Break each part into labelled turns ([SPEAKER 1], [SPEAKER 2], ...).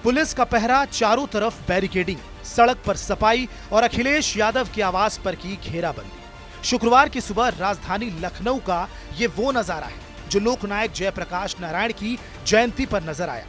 [SPEAKER 1] Police का पहरा, चारों तरफ बैरिकेडिंग, सड़क पर सफाई और अखिलेश यादव के आवास पर की घेराबंदी। शुक्रवार की सुबह राजधानी लखनऊ का ये वो नजारा है जो लोकनायक जयप्रकाश नारायण की जयंती पर नजर आया।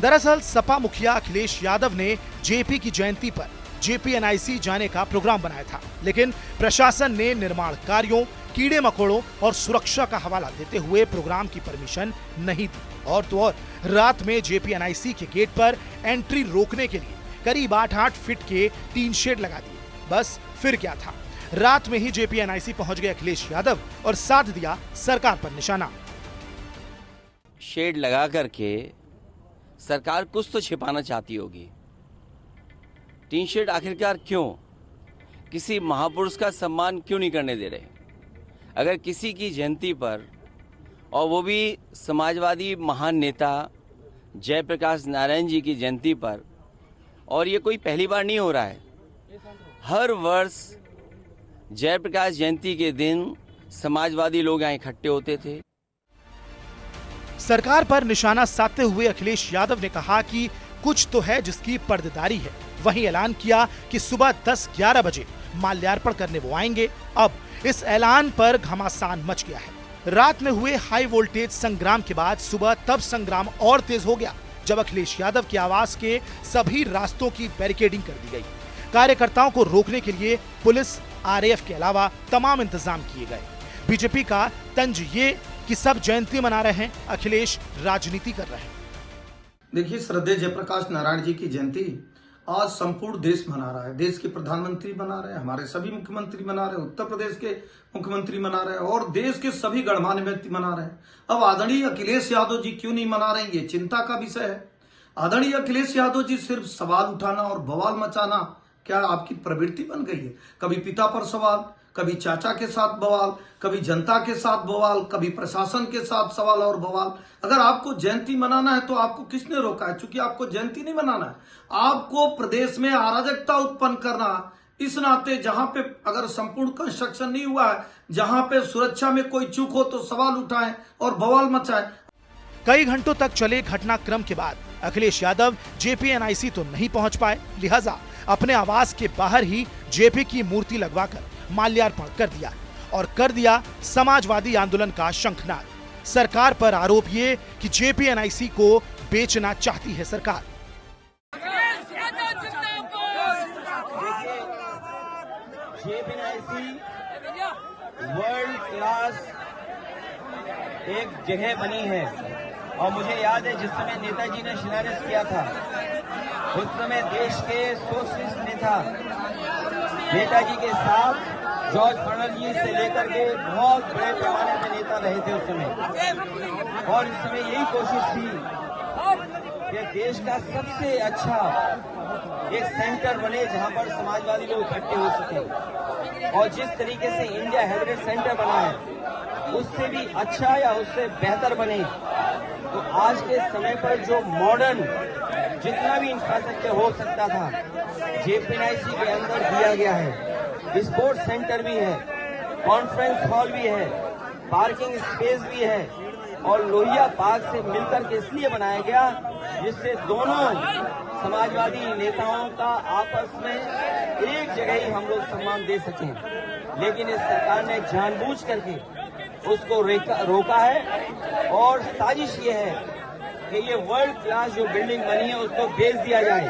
[SPEAKER 1] दरअसल सपा मुखिया अखिलेश यादव ने जेपी की जयंती पर जेपीएनआईसी जाने का प्रोग्राम बनाया था, लेकिन प्रशासन ने निर्माण कार्यों, कीड़े मकोड़ों और सुरक्षा का हवाला देते हुए प्रोग्राम की परमिशन नहीं दी। और तो और रात में जेपीएनआईसी के गेट पर एंट्री रोकने के लिए करीब 8-8 फीट के टीन शेड लगा दिए। बस फिर क्या था, रात में ही जेपीएनआईसी पहुंच गए अखिलेश यादव और साध दिया सरकार पर निशाना।
[SPEAKER 2] शेड लगा करके सरकार कुछ तो छिपाना चाहती होगी। टीन शेड आखिरकार क्यों? किसी महापुरुष का सम्मान क्यों नहीं करने दे रहे? अगर किसी की जयंती पर, और वो भी समाजवादी महान नेता जयप्रकाश नारायण जी की जयंती पर, और ये कोई पहली बार नहीं हो रहा है, हर वर्ष जयप्रकाश जयंती के दिन समाजवादी लोग यहाँ इकट्ठे होते थे।
[SPEAKER 1] सरकार पर निशाना साधते हुए अखिलेश यादव ने कहा कि कुछ तो है जिसकी पर्देदारी है। वहीं ऐलान किया कि सुबह 10-11 बजे माल्यार्पण करने वो आएंगे। अब इस ऐलान पर घमासान मच गया है। रात में हुए हाई वोल्टेज संग्राम के बाद सुबह तब संग्राम और तेज हो गया जब अखिलेश यादव के आवास के सभी रास्तों की बैरिकेडिंग कर दी गई। कार्यकर्ताओं को रोकने के लिए पुलिस, आरएएफ के अलावा तमाम इंतजाम किए गए। बीजेपी का तंज ये कि सब जयंती मना रहे हैं, अखिलेश राजनीति कर रहे हैं।
[SPEAKER 3] देखिए, श्रद्धेय जयप्रकाश नारायण जी की जयंती आज संपूर्ण देश मना रहा है। देश के प्रधानमंत्री मना रहे हैं, हमारे सभी मुख्यमंत्री मना रहे हैं, उत्तर प्रदेश के मुख्यमंत्री मना रहे हैं और देश के सभी गणमान्य व्यक्ति मना रहे हैं। अब आदरणीय अखिलेश यादव जी क्यों नहीं मना रहे हैं, ये चिंता का विषय है। आदरणीय अखिलेश यादव जी सिर्फ सवाल उठाना और बवाल मचाना क्या आपकी प्रवृत्ति बन गई है? कभी पिता पर सवाल, कभी चाचा के साथ बवाल, कभी जनता के साथ बवाल, कभी प्रशासन के साथ सवाल और बवाल। अगर आपको जयंती मनाना है तो आपको किसने रोका है? क्योंकि आपको जयंती नहीं मनाना है, आपको प्रदेश में अराजकता उत्पन्न करना। इस नाते जहां पे अगर संपूर्ण कंस्ट्रक्शन नहीं हुआ है, जहां पे सुरक्षा में कोई चूक हो तो सवाल उठाएं और बवाल मचाएं।
[SPEAKER 1] कई घंटों तक चले घटनाक्रम के बाद अखिलेश यादव जेपीएनआईसी तो नहीं पहुंच पाए, लिहाजा अपने आवास के बाहर ही जेपी की मूर्ति लगवाकर माल्यार्पण कर दिया और कर दिया समाजवादी आंदोलन का शंखनाद। सरकार पर आरोप ये कि जेपीएनआईसी को बेचना चाहती है सरकार।
[SPEAKER 2] जेपीएनआईसी वर्ल्ड क्लास एक जगह बनी है और मुझे याद है जिस समय नेताजी ने शिलान्यास किया था, उस समय देश के सोशलिस्ट नेता नेताजी के साथ जॉर्ज फर्नांडिस से लेकर के बहुत बड़े पैमाने पर नेता रहे थे उस समय। और इस समय यही कोशिश थी कि देश का सबसे अच्छा एक सेंटर बने जहां पर समाजवादी लोग इकट्ठे हो सके। और जिस तरीके से इंडिया हेरिटेज सेंटर बना है, उससे भी अच्छा या उससे बेहतर बने। तो आज के समय पर जो मॉडर्न जितना भी इंफ्रास्ट्रक्चर हो सकता था, जेपीएनआईसी के अंदर दिया गया है। स्पोर्ट्स सेंटर भी है, कॉन्फ्रेंस हॉल भी है, पार्किंग स्पेस भी है और लोहिया पार्क से मिलकर के इसलिए बनाया गया जिससे दोनों समाजवादी नेताओं का आपस में एक जगह ही हम लोग सम्मान दे सकें। लेकिन इस सरकार ने जानबूझ करके उसको रोका है और साजिश ये है कि ये वर्ल्ड क्लास जो बिल्डिंग बनी है उसको बेच दिया जाए,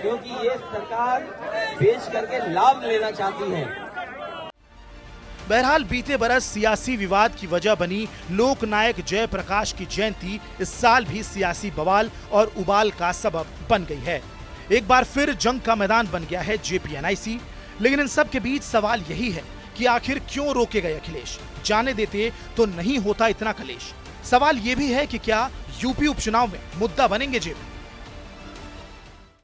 [SPEAKER 2] क्योंकि ये सरकार बेच करके लाभ लेना चाहती है।
[SPEAKER 1] बहरहाल बीते बरस सियासी विवाद की वजह बनी लोकनायक जयप्रकाश की जयंती इस साल भी सियासी बवाल और उबाल का सबब बन गई है। एक बार फिर जंग का मैदान बन गया है जेपीएनआईसी। लेकिन इन सब के बीच सवाल यही है कि आखिर क्यों रोके गए अखिलेश? जाने देते तो नहीं होता इतना कलेश। सवाल ये भी है कि क्या यूपी उपचुनाव में मुद्दा बनेंगे जेपी?